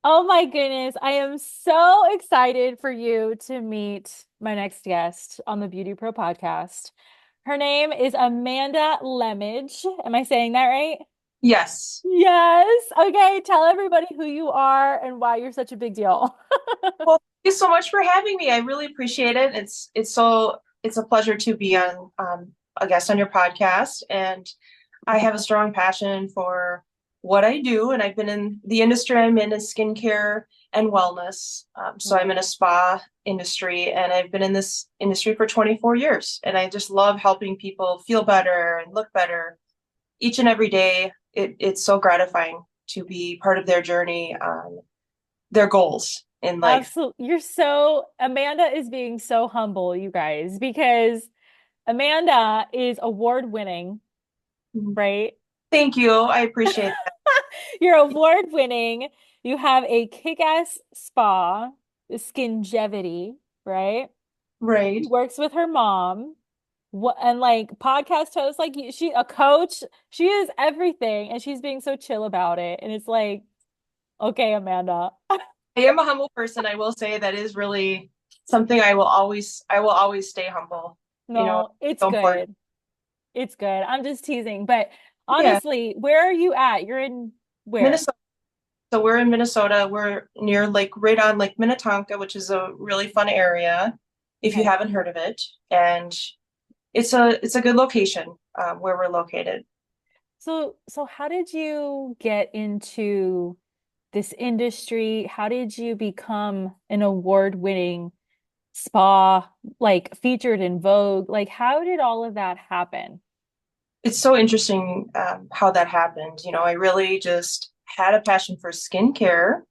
Oh my goodness. I am so excited for you to meet my next guest on the Beauty Pro podcast. Her name is Amanda Lemmage. Am I saying that right? Yes. Yes. Okay. Tell everybody who you are and why you're such a big deal. Well, thank you so much for having me. I really appreciate it. It's a pleasure to be on a guest on your podcast, and I have a strong passion for what I do, and I've been in the industry I'm in is skincare and wellness. So I'm in a spa industry, and I've been in this industry for 24 years, and I just love helping people feel better and look better each and every day. It's so gratifying to be part of their journey on their goals in life. Absolutely. Amanda is being so humble, you guys, because Amanda is award winning, Mhm. right? Thank you. I appreciate that. You're award winning. You have a kick-ass spa, Skingevity, right? Right. She works with her mom. What and like podcast host, like she a coach. She is everything, and she's being so chill about it. And it's like, okay, Amanda. I am a humble person. I will say that is really something I will always stay humble. You know, No, it's so important. good. It's good. I'm just teasing. But Yeah. honestly, where are you at? You're in where? Minnesota. So we're in Minnesota. We're near like right on Lake Minnetonka, which is a really fun area if you Okay. haven't heard of it. And it's a good location where we're located. So how did you get into this industry? How did you become an award-winning spa, like featured in Vogue? Like, how did all of that happen? It's so interesting how that happened. You know, I really just had a passion for skincare.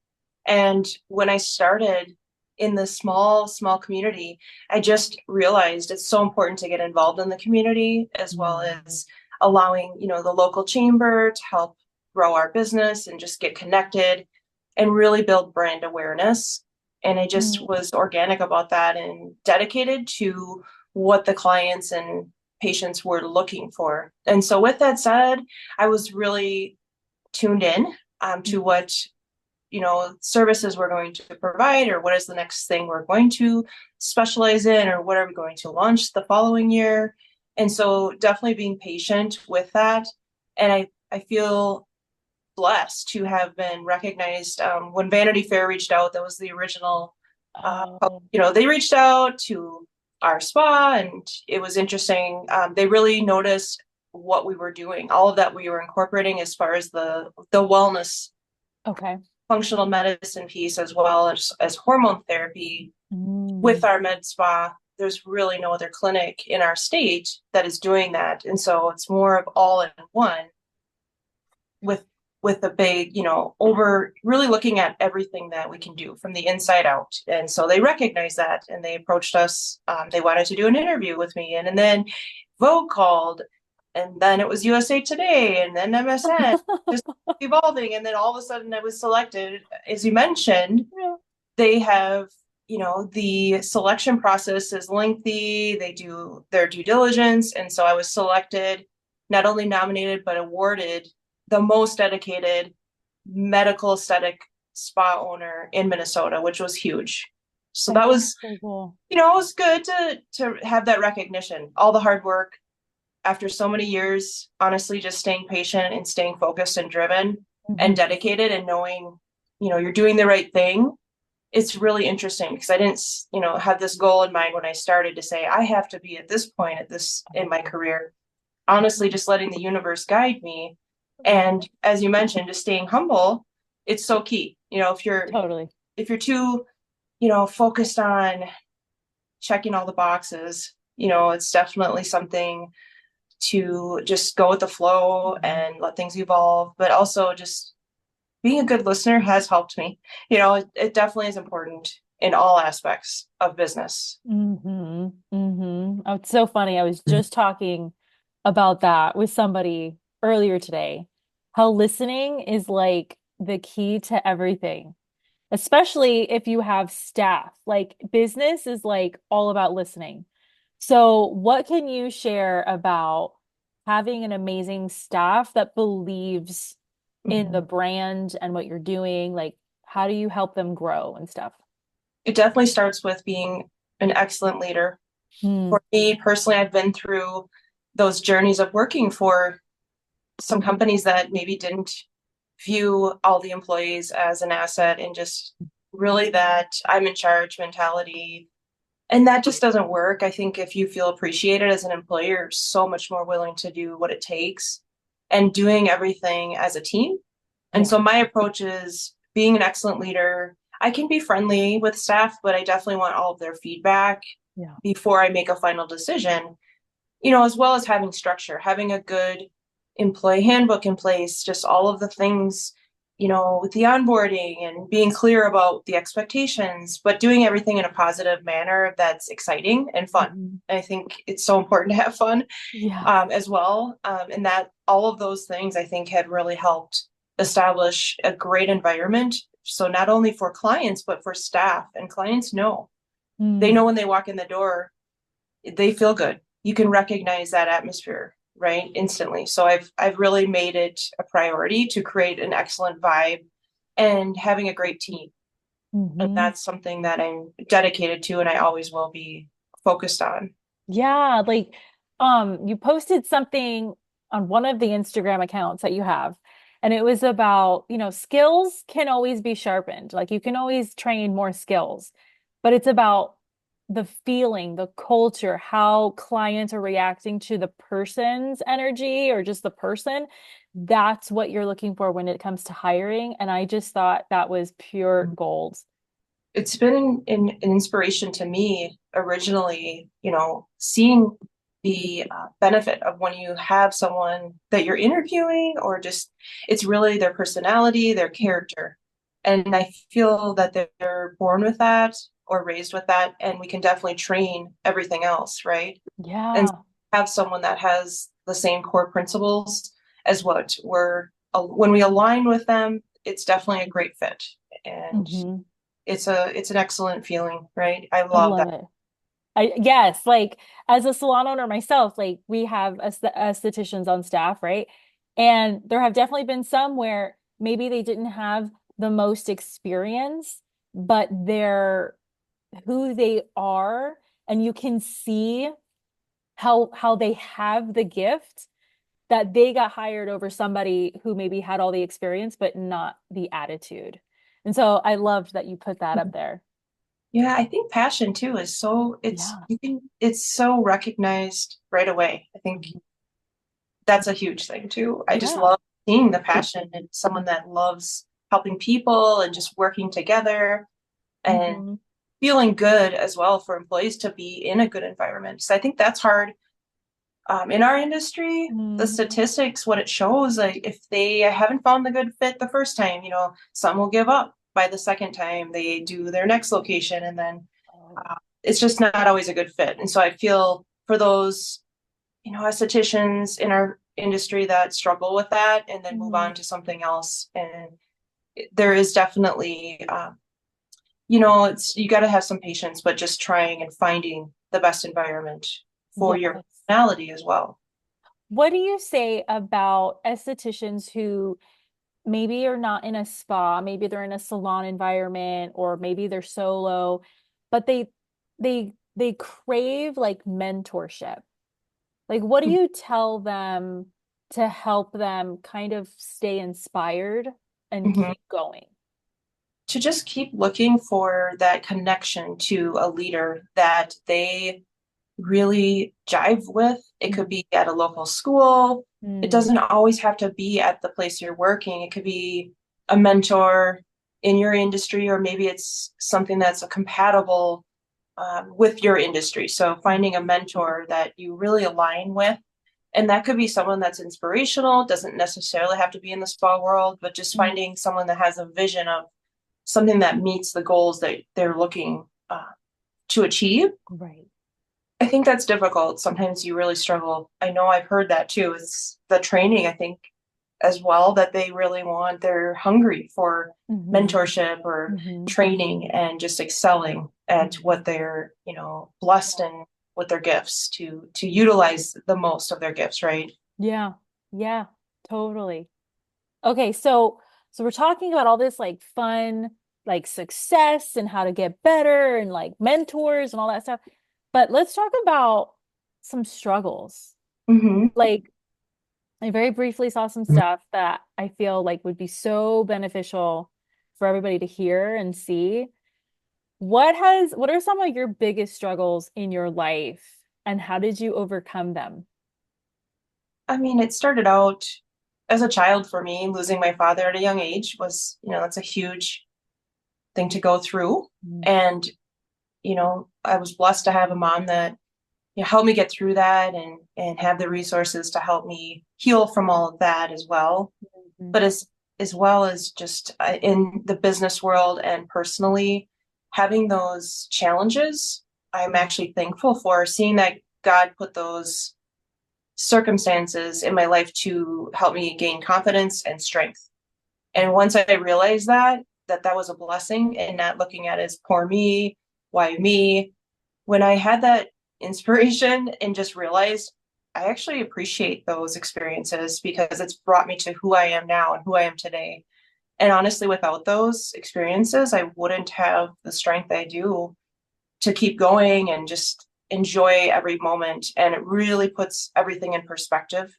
And when I started in the small community, I just realized it's so important to get involved in the community as well Mm. as allowing, the local chamber to help grow our business and just get connected and really build brand awareness. And I just Mm. was organic about that and dedicated to what the clients and patients were looking for. And so, with that said, I was really tuned in to what services we're going to provide, or what is the next thing we're going to specialize in, or what are we going to launch the following year. And so, definitely being patient with that. And I feel blessed to have been recognized. When Vanity Fair reached out, that was the original. Oh, They reached out to our spa, and it was interesting. They really noticed what we were doing, all of that we were incorporating as far as the wellness, okay. functional medicine piece, as well as hormone therapy with Mm. our med spa. There's really no other clinic in our state that is doing that, and so it's more of all in one with the big, over really looking at everything that we can do from the inside out. And so they recognized that, and they approached us. They wanted to do an interview with me, and then Vogue called, and then it was USA Today, and then MSN, just evolving. And then all of a sudden I was selected. As you mentioned, Yeah. they have, the selection process is lengthy. They do their due diligence. And so I was selected, not only nominated, but awarded the most dedicated medical aesthetic spa owner in Minnesota, which was huge. So That's that was, so cool. it was good to have that recognition, all the hard work after so many years, honestly, just staying patient and staying focused and driven and Mhm. dedicated, and knowing, you're doing the right thing. It's really interesting because I didn't, have this goal in mind when I started to say, I have to be at this point at this in my career. Honestly, just letting the universe guide me. And as you mentioned, just staying humble, it's so key. Totally. If you're too, focused on checking all the boxes, it's definitely something to just go with the flow and let things evolve. But also, just being a good listener has helped me. It definitely is important in all aspects of business. Oh, it's so funny. I was just talking about that with somebody earlier today. How listening is like the key to everything, especially if you have staff. Like business is like all about listening. So, what can you share about having an amazing staff that believes in the Mhm. brand and what you're doing? Like, how do you help them grow and stuff? It definitely starts with being an excellent leader. Hmm. For me personally, I've been through those journeys of working for some companies that maybe didn't view all the employees as an asset and just really that I'm in charge mentality. And that just doesn't work. I think if you feel appreciated as an employer, you're so much more willing to do what it takes and doing everything as a team. And Yeah. so my approach is being an excellent leader. I can be friendly with staff, but I definitely want all of their feedback Yeah. before I make a final decision, as well as having structure, having a good employee handbook in place, just all of the things, with the onboarding and being clear about the expectations, but doing everything in a positive manner that's exciting and fun. Mhm. And I think it's so important to have fun Yeah. as well. And that all of those things I think have really helped establish a great environment. So not only for clients, but for staff, and clients know. They Mm. know when they walk in the door, they feel good. You can recognize that atmosphere, right? Instantly. So I've really made it a priority to create an excellent vibe and having a great team. And Hmm. that's something that I'm dedicated to and I always will be focused on. Yeah, like you posted something on one of the Instagram accounts that you have, and it was about, skills can always be sharpened. Like you can always train more skills, but it's about the feeling, the culture, how clients are reacting to the person's energy or just the person. That's what you're looking for when it comes to hiring. And I just thought that was pure gold. It's been an inspiration to me originally, seeing the benefit of when you have someone that you're interviewing, or just it's really their personality, their character. And I feel that they're born with that or raised with that, and we can definitely train everything else, right? And Yeah. have someone that has the same core principles as what when we align with them, it's definitely a great fit. And Hmm. it's an excellent feeling, right? I I love love that. it. Yes, like as a salon owner myself, like we have estheticians on staff, right? And there have definitely been some where maybe they didn't have the most experience, but they're who they are, and you can see how they have the gift that they got hired over somebody who maybe had all the experience but not the attitude. And so I loved that you put that up there. Yeah, I think passion too is so Yeah. it's so recognized right away. I think Mhm. that's a huge thing too. I just Yeah. love seeing the passion and someone that loves helping people and just working together and Hmm. feeling good as well for employees to be in a good environment. So I think that's hard. In our industry, the Hmm. statistics, what it shows, like if they haven't found the good fit the first time, some will give up by the second time they do their next location, and then Oh. it's just not always a good fit. And so I feel for those, estheticians in our industry that struggle with that and then move Hmm. on to something else. And there is definitely, it's you got to have some patience, but just trying and finding the best environment for your Yes. personality as well. What do you say about estheticians who maybe are not in a spa, maybe they're in a salon environment, or maybe they're solo, but they crave like mentorship? Like, what do you tell them to help them kind of stay inspired and Mhm. keep going? To just keep looking for that connection to a leader that they really jive with. It could be at a local school. It Mm-hmm. doesn't always have to be at the place you're working. It could be a mentor in your industry, or maybe it's something that's a compatible with your industry. So finding a mentor that you really align with. And that could be someone that's inspirational, doesn't necessarily have to be in the spa world, but just finding someone that has a vision of something that meets the goals that they're looking to achieve. Right. I think that's difficult. Sometimes you really struggle. I know I've heard that too. It's the training, I think, as well, that they really want. They're hungry for Hmm. mentorship or Hmm. training and just excelling at what they're, blessed in with their gifts to utilize the most of their gifts, right? Yeah. Yeah, totally. Okay, so we're talking about all this like fun like success and how to get better and like mentors and all that stuff. But let's talk about some struggles. Hmm. Like I very briefly saw some stuff that I feel like would be so beneficial for everybody to hear and see. What are some of your biggest struggles in your life and how did you overcome them? I mean, it started out as a child for me. Losing my father at a young age was, that's a huge thing to go through. Mm, And, I was blessed to have a mom that, helped me get through that and have the resources to help me heal from all of that as well. mhm, But as well as just in the business world and personally having those challenges, I'm mm, actually thankful for seeing that God put those circumstances in my life to help me gain confidence and strength. And once I realized that was a blessing and not looking at it as poor me, why me, when I had that inspiration and just realized I actually appreciate those experiences because it's brought me to who I am now and who I am today. And honestly, without those experiences, I wouldn't have the strength I do to keep going and just enjoy every moment. And it really puts everything in perspective.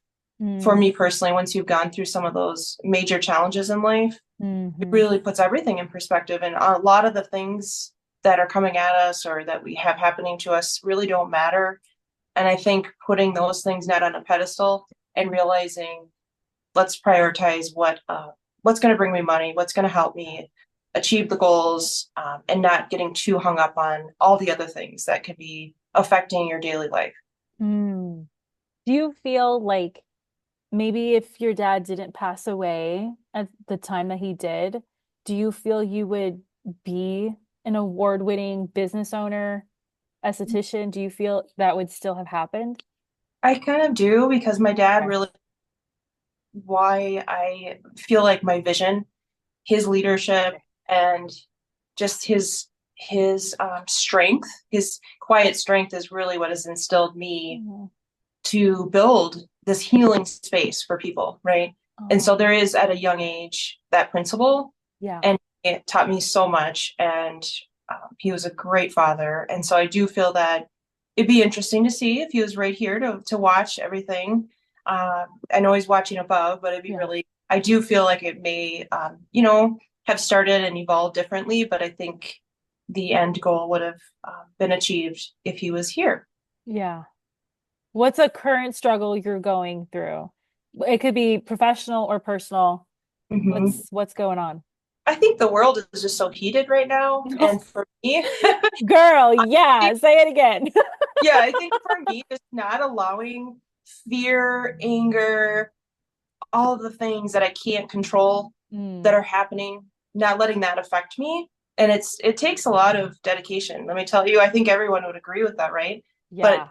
For mm, me personally, once you've gone through some of those major challenges in life, it mhm, really puts everything in perspective. And a lot of the things that are coming at us or that we have happening to us really don't matter. And I think putting those things not on a pedestal and realizing let's prioritize what's going to bring me money, what's going to help me achieve the goals, and not getting too hung up on all the other things that could be affecting your daily life. mm. Do you feel like maybe if your dad didn't pass away at the time that he did, do you feel you would be an award-winning business owner, esthetician? Do you feel that would still have happened? I kind of do because my dad Okay. really, why I feel like my vision, his leadership, and just his strength, his quiet strength is really what has instilled me Mhm. to build this healing space for people, right? And Oh, so there is at a young age that principle, yeah. and it taught me so much. And he was a great father, and so I do feel that it'd be interesting to see if he was right here to watch everything. I know he's watching above, but it'd be Yeah. really. I do feel like it may, have started and evolved differently, but I think the end goal would have been achieved if he was here. Yeah. What's a current struggle you're going through? It could be professional or personal. Mhm. What's going on? I think the world is just so heated right now. And for me, Girl, I yeah, think, say it again. yeah, I think for me, just not allowing fear, anger, all of the things that I can't control that Mm, are happening, not letting that affect me. And it takes a lot of dedication. Let me tell you, I think everyone would agree with that, right? But yeah.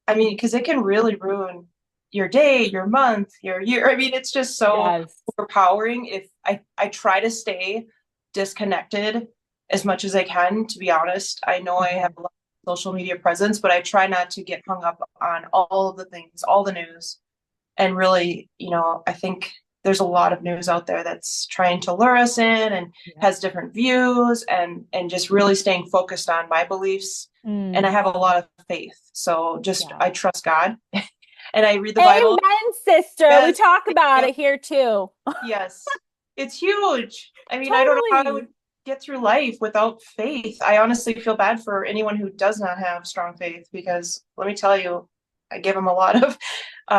I mean, because it can really ruin your day, your month, your year. I mean, it's just so Yes. overpowering. If I try to stay disconnected as much as I can, to be honest, I know I have Mhm. a lot of social media presence, but I try not to get hung up on all of the things, all the news. And really, I think there's a lot of news out there that's trying to lure us in and Yeah. has different views and just really staying focused on my beliefs. And I Mm, have a lot of faith. So just yeah. I trust God and I read the Bible. Amen, sister. We Yes, talk thank about you. it here too. Yes. It's huge. I mean, I don't know how I Totally. would get through life without faith. I honestly feel bad for anyone who does not have strong faith because let me tell you, I give them a lot of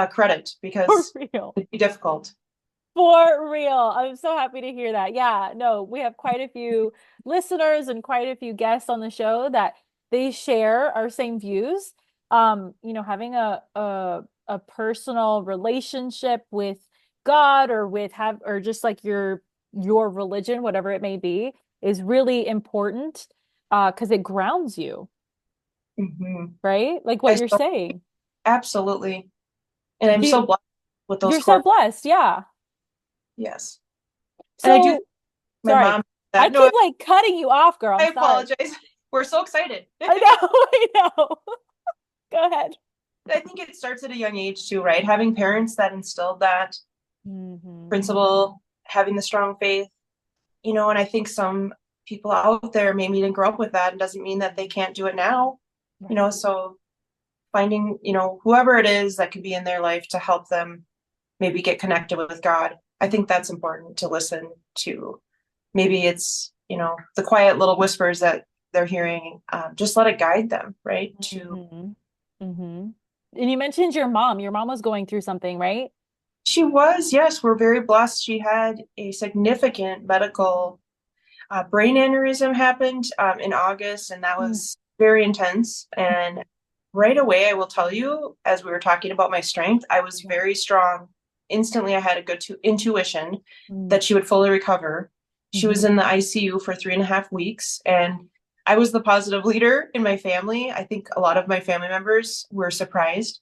credit For because real. it'd be difficult. For real. I'm so happy to hear that. Yeah, no, we have quite a few listeners and quite a few guests on the show that they share our same views. Having a personal relationship with God or with have or just like your religion, whatever it may be, is really important because it grounds you, Hmm. right? Like what I you're so saying. absolutely, and I'm Do so you, blessed with those you're so core. blessed, yeah. Yes, and I do. So My sorry. mom I that no, keep like cutting you off, girl. I'm I sorry. apologize. We're so excited. I know, I know. Go ahead. I think it starts at a young age too, right? Having parents that instilled that Hmm. principle, having the strong faith, and I think some people out there maybe didn't grow up with that, and doesn't mean that they can't do it now. Right. So finding, whoever it is that could be in their life to help them maybe get connected with God. I think that's important to listen to. Maybe it's, the quiet little whispers that they're hearing. Just let it guide them, right? Mm-hmm. Mm-hmm. And you mentioned your mom. Your mom was going through something, right? She was, yes, we're very blessed. She had a significant medical brain aneurysm happened in August, and that Mm. was very intense. And right away, I will tell you, as we were talking about my strength, I was very strong. Instantly, I had a good intuition Mm. that she would fully recover. She was Mm-hmm. in the ICU for 3.5 weeks, and I was the positive leader in my family. I think a lot of my family members were surprised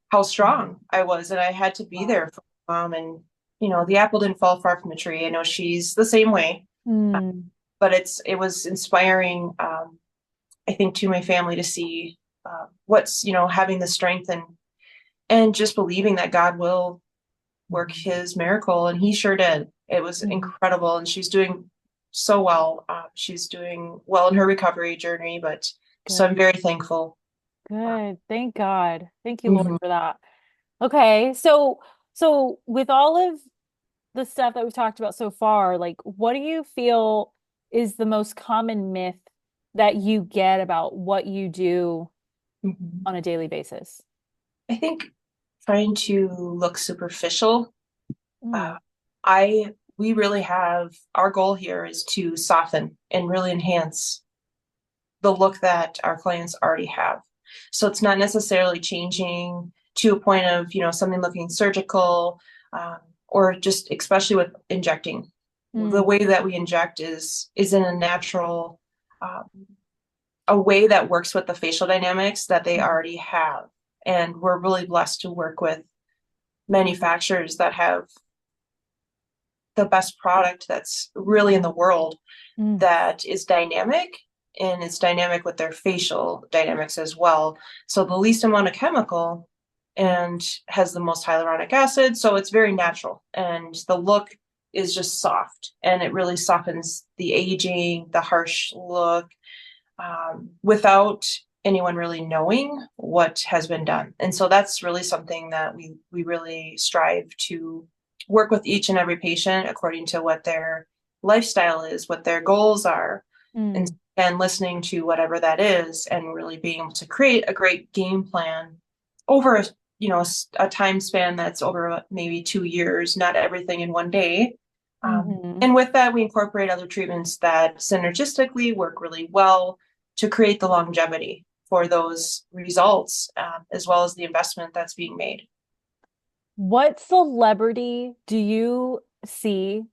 how strong I was, and I had to be there for my mom. And the apple didn't fall far from the tree. I know she's the same way, Mm. but it was inspiring. I think to my family to see what's having the strength and just believing that God will work His miracle, and He sure did. It was Mm. incredible, and she's doing so well. She's doing well in her recovery journey, but so Good. I'm very thankful. Good. Thank God. Thank you, Lord, Mhm. for that. Okay. So with all of the stuff that we've talked about so far, like what do you feel is the most common myth that you get about what you do Mhm. on a daily basis? I think trying to look superficial. Uh, Mm. I we really have our goal here is to soften and really enhance the look that our clients already have. So it's not necessarily changing to a point of, something looking surgical, or just especially with injecting. The Mm. way that we inject is in a natural, um, a way that works with the facial dynamics that they Mhm. already have. And we're really blessed to work with manufacturers that have the best product that's really in the world, Mm. that is dynamic, and it's dynamic with their facial dynamics as well. So the least amount of chemical and has the most hyaluronic acid. So it's very natural, and the look is just soft, and it really softens the aging, the harsh look, without anyone really knowing what has been done. And so that's really something that we really strive to work with each and every patient according to what their lifestyle is, what their goals are, and Mm. listening to whatever that is, and really being able to create a great game plan over a time span that's over maybe 2 years, not everything in one day. Mhm. And with that, we incorporate other treatments that synergistically work really well to create the longevity for those results, as well as the investment that's being made. What celebrity do you see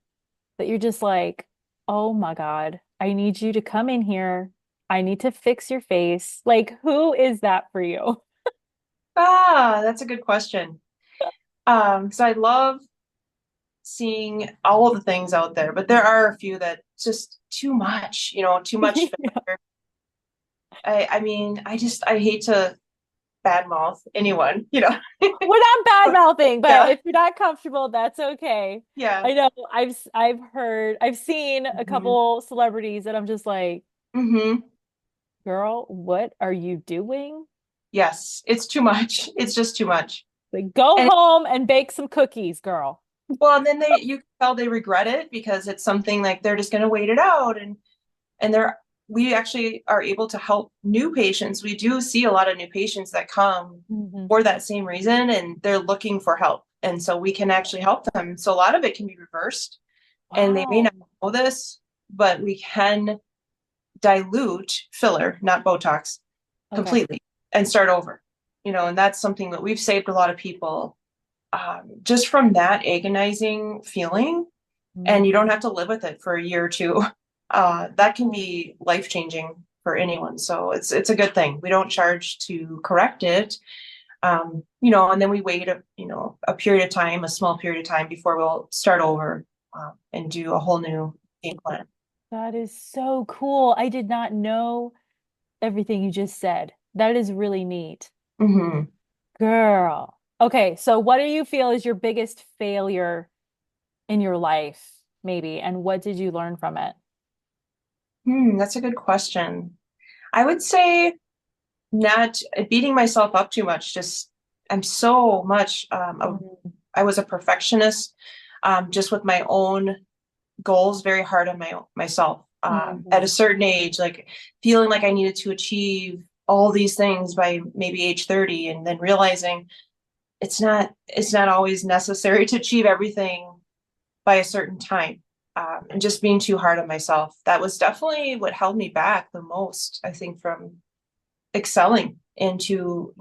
that you're just like, oh my God, I need you to come in here. I need to fix your face. Like, who is that for you? That's a good question. So I love seeing all of the things out there, but there are a few that just too much, too much Yeah. filler. I mean, I hate to badmouth anyone, We're not bad mouthing, but Yeah, if you're not comfortable, that's okay. yeah. I know I've heard I've seen a hmm couple celebrities that I'm just like, hmm girl, what are you doing? Yes, it's too much. It's just too much. Like, go And home and bake some cookies, girl. well, and then you can tell they regret it because it's something like they're just going to wait it out, and we actually are able to help new patients. We do see a lot of new patients that come Mhm. for that same reason, and they're looking for help. And so we can actually help them. So a lot of it can be reversed, and they may Wow. not know this, but we can dilute filler, not Botox, Okay. completely and start over. And that's something that we've saved a lot of people, just from that agonizing feeling, and Mm. you don't have to live with it for a year or two. That can be life changing for anyone. So it's a good thing. We don't charge to correct it, and then we wait a period of time, a small period of time before we'll start over, and do a whole new game plan. That is so cool. I did not know everything you just said. That is really neat. hmm Girl. Okay, so what do you feel is your biggest failure in your life, maybe, and what did you learn from it? That's a good question. I would say not beating myself up too much. Just I'm so much I was a perfectionist, just with my own goals, very hard on myself. At a Mm-hmm. certain age, like feeling like I needed to achieve all these things by maybe age 30, and then realizing it's not always necessary to achieve everything by a certain time. And just being too hard on myself. That was definitely what held me back the most, I think, from excelling into,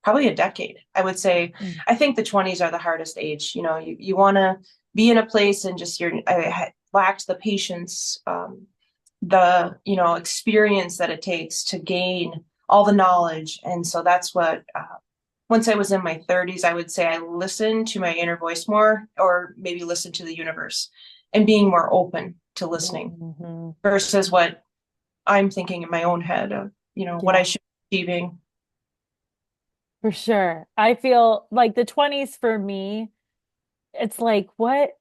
probably a decade. I would say, Mm-hmm. I think the 20s are the hardest age. You want to be in a place and just I lacked the patience, the experience that it takes to gain all the knowledge. And so that's what, once I was in my 30s, I would say I listened to my inner voice more, or maybe listen to the universe and being more open to listening Mm-hmm. versus what I'm thinking in my own head of, what I Yeah, should be achieving. for sure. I feel like the 20s for me, it's like what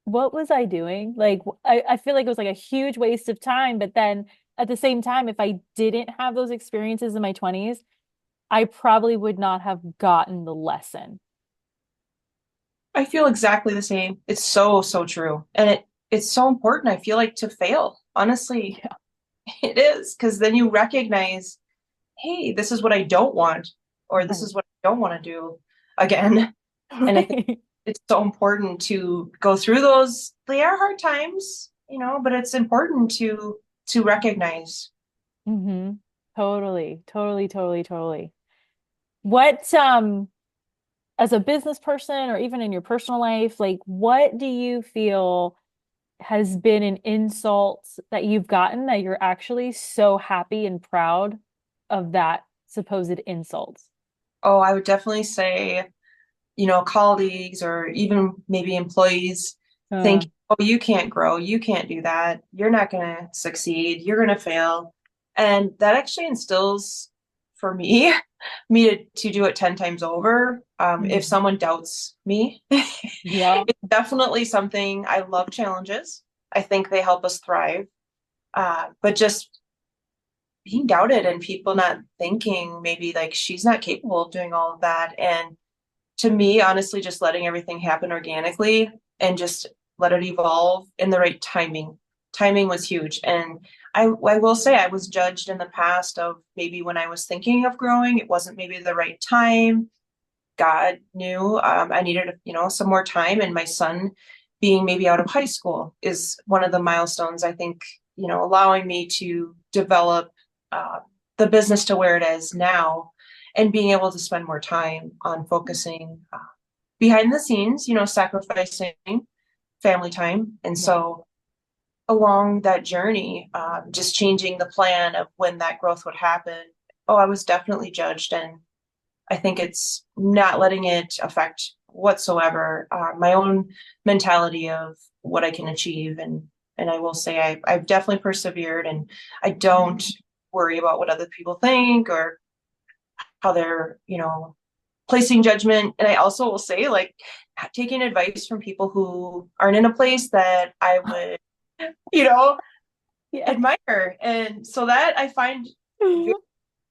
was I doing? Like I feel like it was like a huge waste of time, but then at the same time, if I didn't have those experiences in my 20s, I probably would not have gotten the lesson. I feel exactly the same. It's so, so true. And it's so important, I feel like, to fail. Honestly, Yeah. it is, because then you recognize, hey, this is what I don't want, or this Right. is what I don't want to do again. And I think Right. it's so important to go through those. They are hard times, but it's important to recognize. hmm Totally, totally, totally, totally. What as a business person or even in your personal life, like what do you feel has been an insult that you've gotten that you're actually so happy and proud of that supposed insult? Oh, I would definitely say, colleagues or even maybe employees Uh, think, oh, you can't grow, you can't do that, you're not going to succeed, you're going to fail. And that actually instills for me, me to do it 10 times over. If Mhm. someone doubts me, Yeah. it's definitely something. I love challenges. I think they help us thrive. But just being doubted and people not thinking maybe like she's not capable of doing all of that. And to me, honestly, just letting everything happen organically and just let it evolve in the right timing. Timing was huge. And I will say I was judged in the past of maybe when I was thinking of growing, it wasn't maybe the right time. God knew I needed, some more time. And my son being maybe out of high school is one of the milestones, I think, allowing me to develop uh, the business to where it is now and being able to spend more time on focusing behind the scenes, sacrificing family time. And Yeah. so along that journey, just changing the plan of when that growth would happen. Oh, I was definitely judged. And I think it's not letting it affect whatsoever my own mentality of what I can achieve. And I will say I've definitely persevered, and I don't worry about what other people think or how they're, placing judgment. And I also will say, like, taking advice from people who aren't in a place that I would, you know, Yeah. admire. And so that I find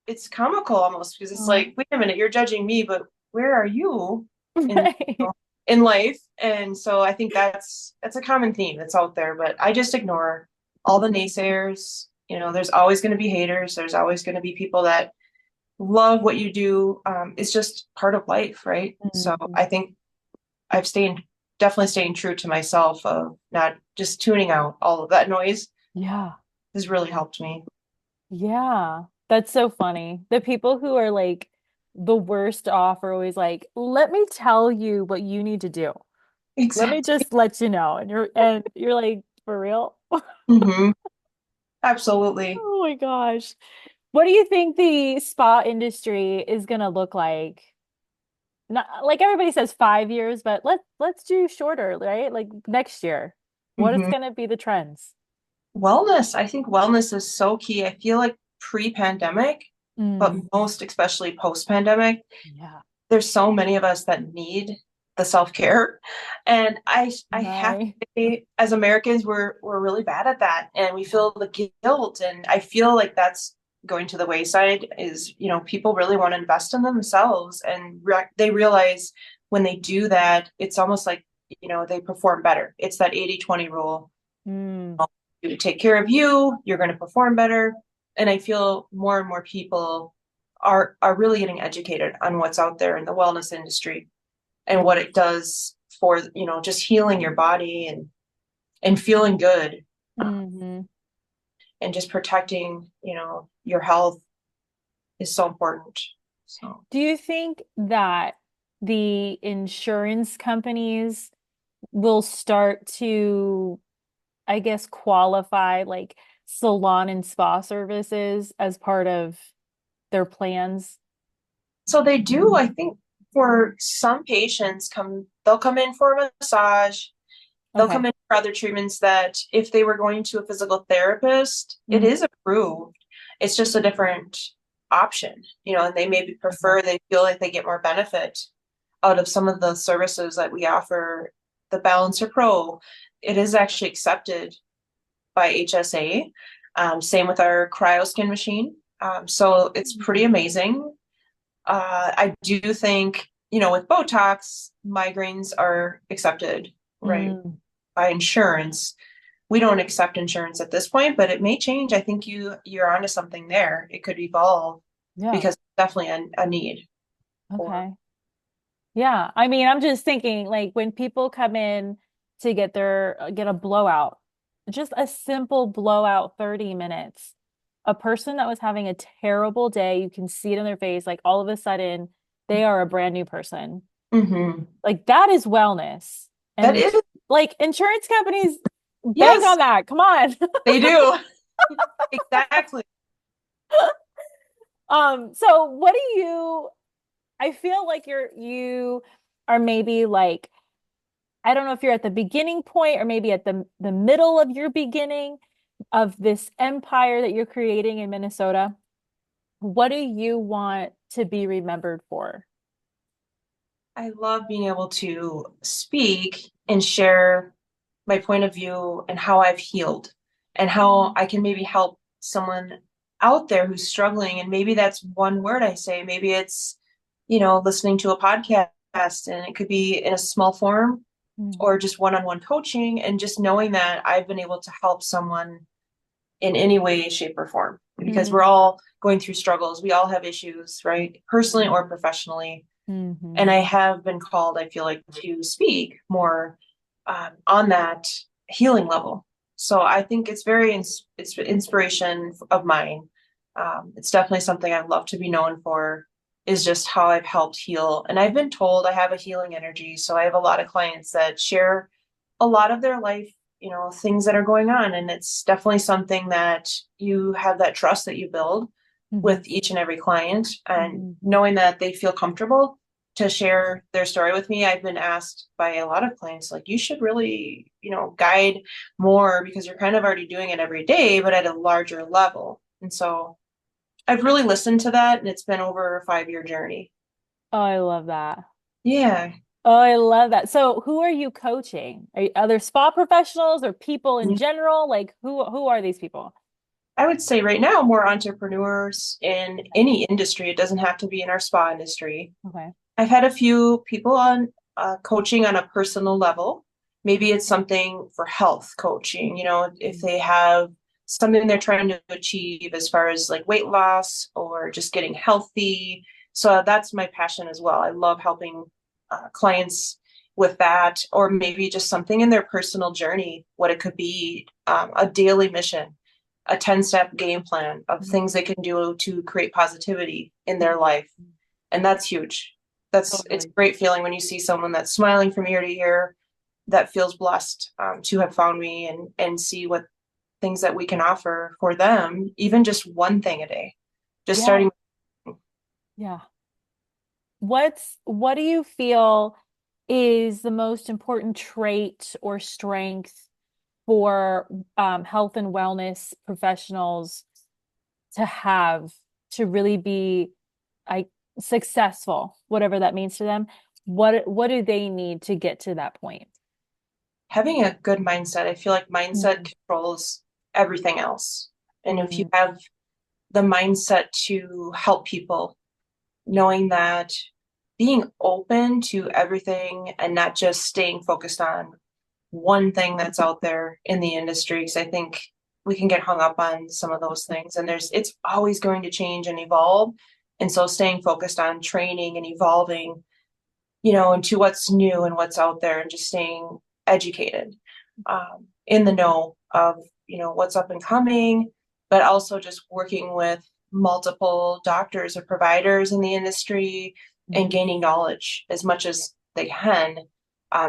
it's comical almost, because it's Oh, like, wait a minute, you're judging me, but where are you in right. in life? And so I think that's a common theme that's out there, but I just ignore all the naysayers. There's always going to be haters. There's always going to be people that love what you do. It's just part of life, right? So Mhm. I think I've definitely staying true to myself of not just tuning out all of that noise Yeah. has really helped me. Yeah. That's so funny. The people who are like the worst off are always like, let me tell you what you need to do. Let me Exactly. just let you know. And you're like, for real? Hmm. Absolutely. Oh my gosh. What do you think the spa industry is gonna look like? Not like everybody says 5 years, but let's do shorter, right? Like next year. What is Hmm. gonna be the trends? Wellness. I think wellness is so key. I feel like pre-pandemic, but Mm, most especially post-pandemic, yeah. there's so many of us that need the self-care. And I have to Right. say, as Americans, we're really bad at that, and we feel the guilt. And I feel like that's going to the wayside. Is people really want to invest in themselves, and they realize when they do that, it's almost like they perform better. It's that 80-20 rule. Mm, You take care of you, you're going to perform better. And I feel more and more people are really getting educated on what's out there in the wellness industry and what it does for just healing your body and feeling good, hmm. and just protecting your health is so important. So Do you think that the insurance companies will start to, I guess, qualify like salon and spa services as part of their plans? they do, I think, for some patients, they'll come in for a massage. They'll come Okay. in for other treatments that if they were going to a physical therapist, it Hmm. is approved. It's just a different option, and they maybe Okay. prefer, they feel like they get more benefit out of some of the services that we offer. The Balancer Pro, it is actually accepted by HSA. Same with our cryoskin machine. So it's pretty amazing. I do think, with Botox, migraines are accepted, right, Mm, by insurance. We don't accept insurance at this point, but it may change. I think you're onto something there. It could evolve yeah. because it's definitely a need for. Okay. Yeah. I mean, I'm just thinking like when people come in to get a blowout, just a simple blowout 30 minutes. A person that was having a terrible day, you can see it in their face, like all of a sudden they are a brand new person. Hmm. Like that is wellness. That And is, like insurance companies bank yes, on that. Come on. they do. Exactly. So what do you I feel like you are maybe like I don't know if you're at the beginning point or maybe at the middle of your beginning of this empire that you're creating in Minnesota. What do you want to be remembered for? I love being able to speak and share my point of view and how I've healed and how I can maybe help someone out there who's struggling. And maybe that's one word I say. Maybe it's, listening to a podcast, and it could be in a small form Mm, or just one-on-one coaching, and just knowing that I've been able to help someone in any way, shape, or form, because we're mm, all going through struggles. We all have issues, right? Personally or professionally. And mhm. I have been called, I feel like, to speak more on that healing level. So I think it's inspiration of mine. It's definitely something I'd love to be known for, is just how I've helped heal. And I've been told I have a healing energy. So I have a lot of clients that share a lot of their life, things that are going on. And it's definitely something that you have, that trust that you build Mhm. with each and every client, and Mhm. knowing that they feel comfortable to share their story with me. I've been asked by a lot of clients, like, you should really, guide more, because you're kind of already doing it every day, but at a larger level. And so I've really listened to that, and it's been over a 5-year journey. Oh, I love that. Yeah. Oh, I love that. So, who are you coaching? Other spa professionals or people in general? Like, who are these people? I would say right now, more entrepreneurs in any industry. It doesn't have to be in our spa industry. Okay. I've had a few people on coaching on a personal level. Maybe it's something for health coaching, if they have something they're trying to achieve as far as like weight loss or just getting healthy. So that's my passion as well. I love helping clients with that, or maybe just something in their personal journey, what it could be, a daily mission, a 10-step game plan of Mm, things they can do to create positivity in their mm, life. And that's huge. It's a totally. great feeling when you see someone that's smiling from ear to ear, that feels blessed to have found me, and see what things that we can offer for them, even just one thing a day, just Yeah. starting. Yeah. What do you feel is the most important trait or strength for health and wellness professionals to have to really be like successful, whatever that means to them? What do they need to get to that point? Having a good mindset. I feel like mindset Mm, controls everything else. And if you mm, have the mindset to help people, knowing that being open to everything and not just staying focused on one thing that's out there in the industry, because I think we can get hung up on some of those things and it's always going to change and evolve. And so staying focused on training and evolving, into what's new and what's out there and just staying educated, in the know of, what's up and coming, but also just working with multiple doctors or providers in the industry and mm, gaining knowledge as much as they can,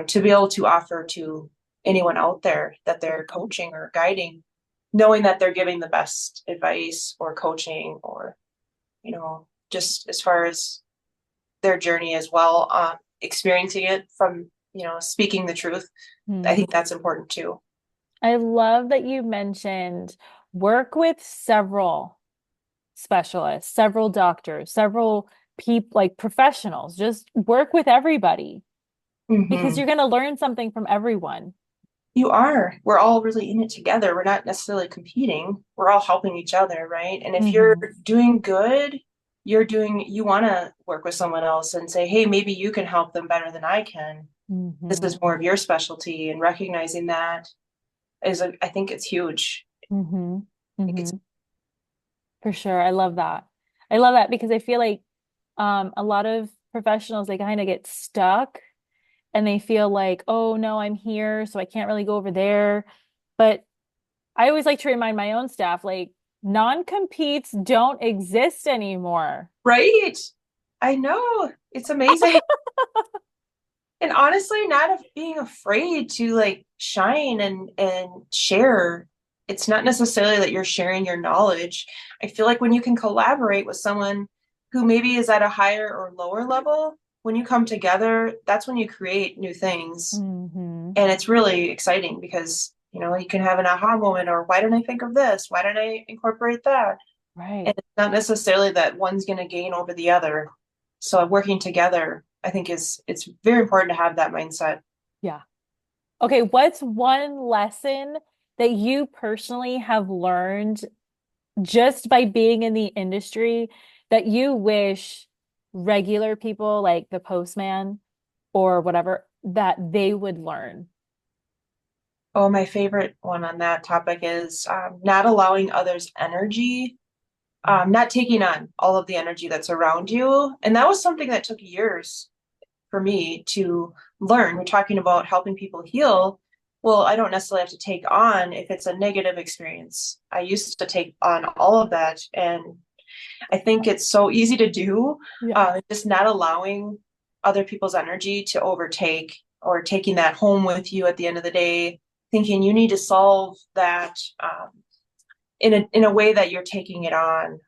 to be able to offer to anyone out there that they're coaching or guiding, knowing that they're giving the best advice or coaching or, just as far as their journey as well, experiencing it from, speaking the truth. I mm. think that's important too. I love that you mentioned work with several specialists, several doctors, several people, like professionals. Just work with everybody because Hmm. you're going to learn something from everyone. You are. We're all really in it together. We're not necessarily competing. We're all helping each other, right? And if you're Hmm. doing good, you want to work with someone else and say, hey, maybe you can help them better than I can. This Hmm. is more of your specialty. And recognizing that I think it's huge. Hmm. I think it's Hmm. For sure. I love that. I love that because I feel like a lot of professionals, they kind of get stuck and they feel like, oh no, I'm here, so I can't really go over there. But I always like to remind my own staff, like, non-competes don't exist anymore. right. I know. It's amazing. And honestly, being afraid to like shine and share. It's not necessarily that you're sharing your knowledge. I feel like when you can collaborate with someone who maybe is at a higher or lower level, when you come together, that's when you create new things. Hmm. And it's really exciting because, you can have an aha moment or why didn't I think of this? Why didn't I incorporate that? And Right. it's not necessarily that one's going to gain over the other. So working together, I think it's very important to have that mindset. Yeah. Okay, what's one lesson that you personally have learned just by being in the industry that you wish regular people like the postman or whatever that they would learn? Oh, my favorite one on that topic is, not allowing others' energy, not taking on all of the energy that's around you. And that was something that took years for me to learn. We're talking about helping people heal. Well, I don't necessarily have to take on if it's a negative experience. I used to take on all of that. And I think it's so easy to do, Yeah. just not allowing other people's energy to overtake or taking that home with you at the end of the day, thinking you need to solve that, in a way that you're taking it on.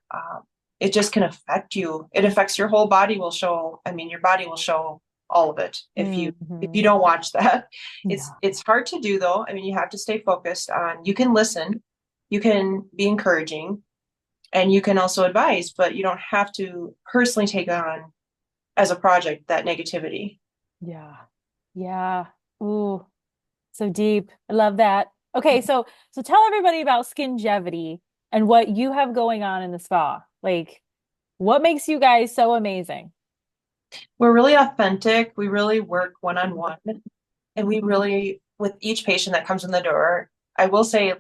It just can affect you. It affects your whole body will show. I mean, your body will show all of it if you Hmm. don't watch that. It's Yeah. it's hard to do though. I mean, you have to stay focused on. You can listen, you can be encouraging, and you can also advise, but you don't have to personally take on as a project that negativity. Yeah. Yeah. Ooh, so deep. I love that. Okay, so tell everybody about Skingevity and what you have going on in the spa. Like, what makes you guys so amazing? We're really authentic. We really work one on one, and we really, with each patient that comes in the door, I will say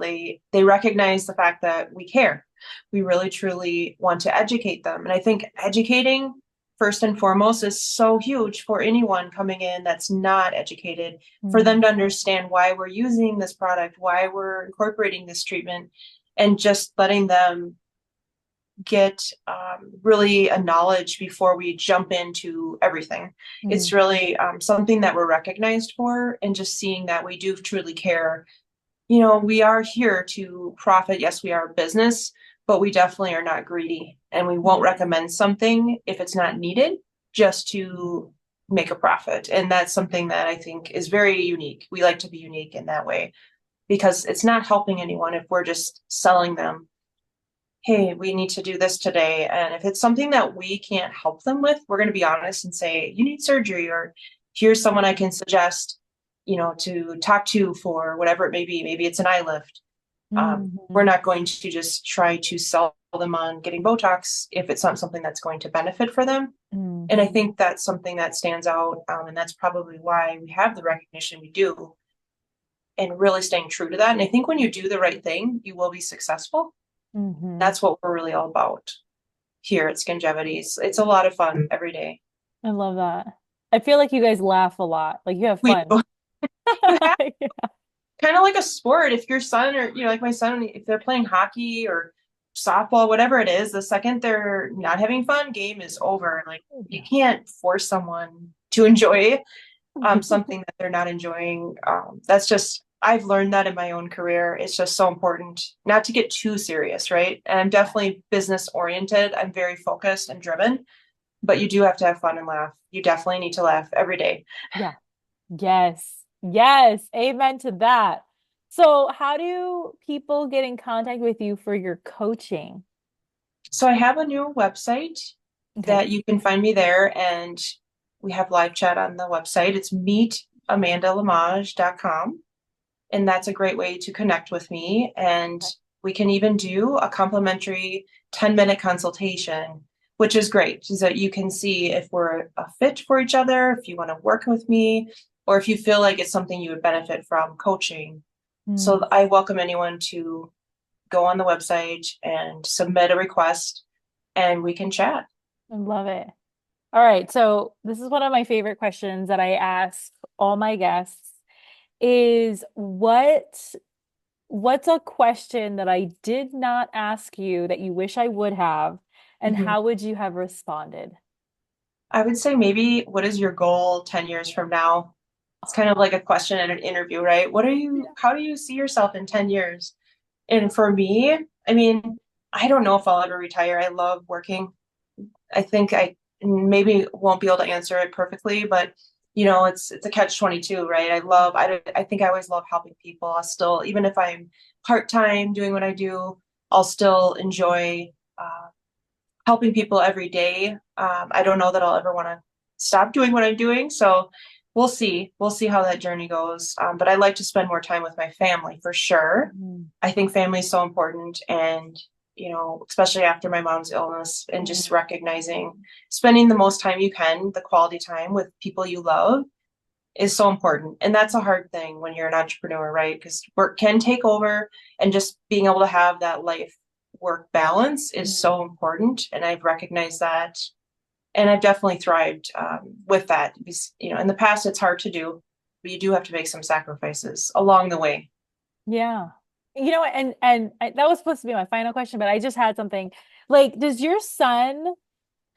they recognize the fact that we care. We really truly want to educate them. And I think educating first and foremost is so huge for anyone coming in that's not educated, for them Mm, to understand why we're using this product, why we're incorporating this treatment, and just letting them get, really a knowledge before we jump into everything. It's mm, really, something that we're recognized for, and just seeing that we do truly care. We are here to profit. Yes, we are a business, but we definitely are not greedy, and we won't mm. recommend something if it's not needed just to make a profit. And that's something that I think is very unique. We like to be unique in that way because it's not helping anyone if we're just selling them hey, we need to do this today. And if it's something that we can't help them with, we're going to be honest and say, you need surgery, or here's someone I can suggest, to talk to for whatever it may be. Maybe it's an eye lift. We're Hmm. not going to just try to sell them on getting Botox if it's not something that's going to benefit for them. And I Hmm. think that's something that stands out. And that's probably why we have the recognition we do, and really staying true to that. And I think when you do the right thing, you will be successful. Hmm. That's what we're really all about here at Skingevity. It's a lot of fun every day. I love that. I feel like you guys laugh a lot. Like you have We fun. you have kind of like a sport. If your son, or like my son, if they're playing hockey or softball, whatever it is, the second they're not having fun, game is over. Like, you Yeah. can't force someone to enjoy something that they're not enjoying. That's just, I've learned that in my own career. It's just so important not to get too serious, right? And I'm definitely business oriented. I'm very focused and driven, but you do have to have fun and laugh. You definitely need to laugh every day. Yeah. Yes. Yes. Amen to that. So, how do people get in contact with you for your coaching? So I have a new website Okay. that you can find me there, and we have live chat on the website. It's meetamandalemmage.com, and that's a great way to connect with me. And we can even do a complimentary 10-minute consultation, which is great, so that you can see if we're a fit for each other, if you want to work with me, or if you feel like it's something you would benefit from coaching. Mm, So I welcome anyone to go on the website and submit a request, and we can chat. I love it. All right. So, this is one of my favorite questions that I ask all my guests is what's a question that I did not ask you that you wish I would have, and Mhm. how would you have responded? I would say, maybe, what is your goal 10 years from now? It's kind of like a question in an interview, right? Yeah. How do you see yourself in 10 years? And for me, I mean, I don't know if I'll ever retire. I love working. I think I maybe won't be able to answer it perfectly, but it's a catch 22, right? I think I always love helping people. I'll still, even if I'm part-time doing what I do, I'll still enjoy helping people every day. I don't know that I'll ever want to stop doing what I'm doing. So we'll see. We'll see how that journey goes. But I like to spend more time with my family for sure. Mhm. I think family is so important. And, especially after my mom's illness, and just Mhm. recognizing spending the most time you can, the quality time with people you love, is so important. And that's a hard thing when you're an entrepreneur, right? Because work can take over, and just being able to have that life work balance is so Mhm. important. And I've recognized that. And I've definitely thrived with that. In the past, it's hard to do, but you do have to make some sacrifices along the way. Yeah. That was supposed to be my final question, but I just had something. Like, does your son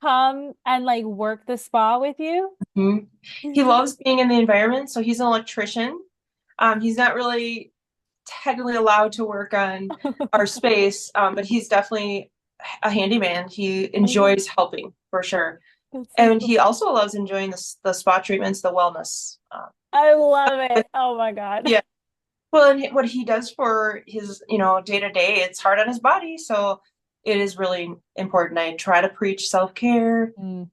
come and like work the spa with you? Mhm. He loves being in the environment. So he's an electrician. He's not really technically allowed to work on our space, but he's definitely a handyman. He I love enjoys helping for sure. that's so And cool. he also loves enjoying the spa treatments, the wellness. I love it. Oh my God. Yeah. Well, and what he does for his, day to day, it's hard on his body. So it is really important. I try to preach self-care. Hmm.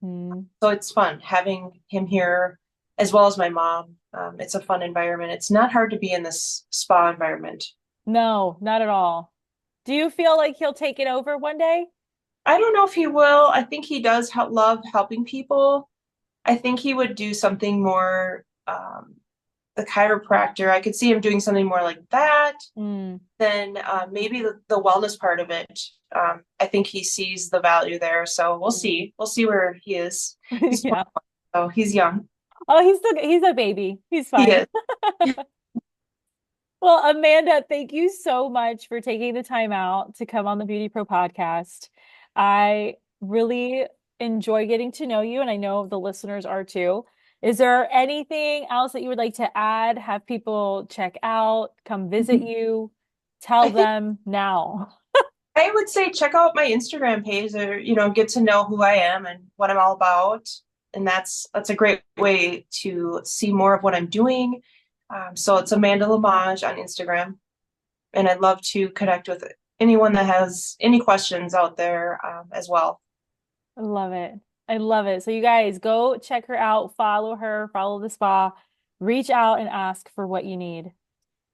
So it's fun having him here, as well as my mom. It's a fun environment. It's not hard to be in this spa environment. No, not at all. Do you feel like he'll take it over one day? I don't know if he will. I think he does love helping people. I think he would do something more, the chiropractor. I could see him doing something more like that. Mm. Then maybe the wellness part of it. I think he sees the value there. So we'll Mm. see. We'll see where he is. He's Yeah. 21, so he's young. Oh, he's a baby. He's He fine. is. Well, Amanda, thank you so much for taking the time out to come on the Beauty Pro podcast. I really enjoy getting to know you, and I know the listeners are too. Is there anything else that you would like to add? Have people check out, come visit you, I tell think them now. I would say check out my Instagram page, or get to know who I am and what I'm all about. And that's a great way to see more of what I'm doing. So it's Amanda Lemmage on Instagram, and I'd love to connect with anyone that has any questions out there as well. I love it. I love it. So you guys go check her out, follow her, follow the spa, reach out and ask for what you need.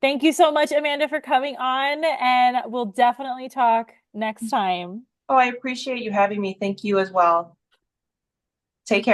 Thank you so much, Amanda, for coming on, and we'll definitely talk next time. Oh, I appreciate you having me. Thank you as well. Take care.